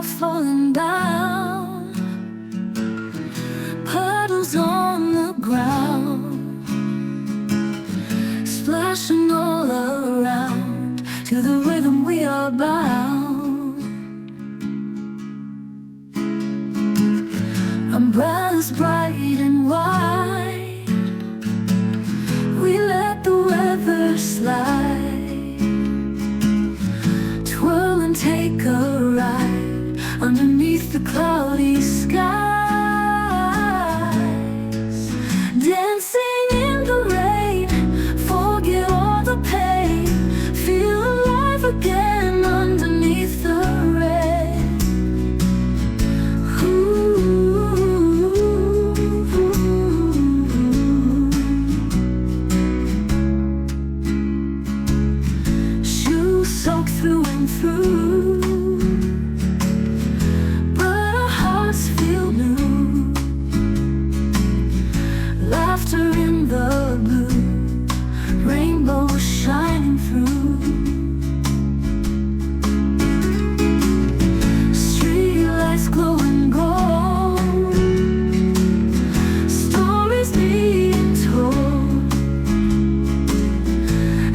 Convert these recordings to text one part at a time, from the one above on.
raindrops falling down, puddles on the ground, splashing all around. To the rhythm we are bound. Umbrellas bright and wide, we let the weather slide. Twirl and take a ride underneath the cloudy skies. Dancing in the rain, forget all the pain. Feel alive again underneath the rain. Shoes soaked through and through, but our hearts feel new. Laughter in the blue, rainbows shining through. Streetlights glowing gold, stories being told.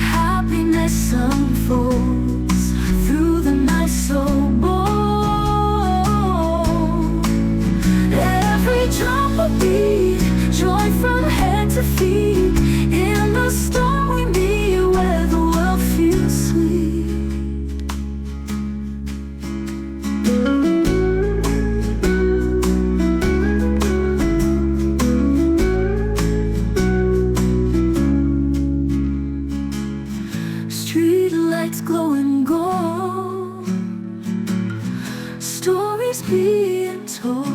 Happiness unfolds through the night so bold. Every drop a beat, joy from head to feet. In the storm we meet, where the world feels sweet. Streetlights glowing gold, stories being told.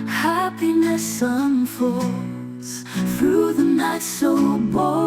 Happiness unfolds through the night so bold.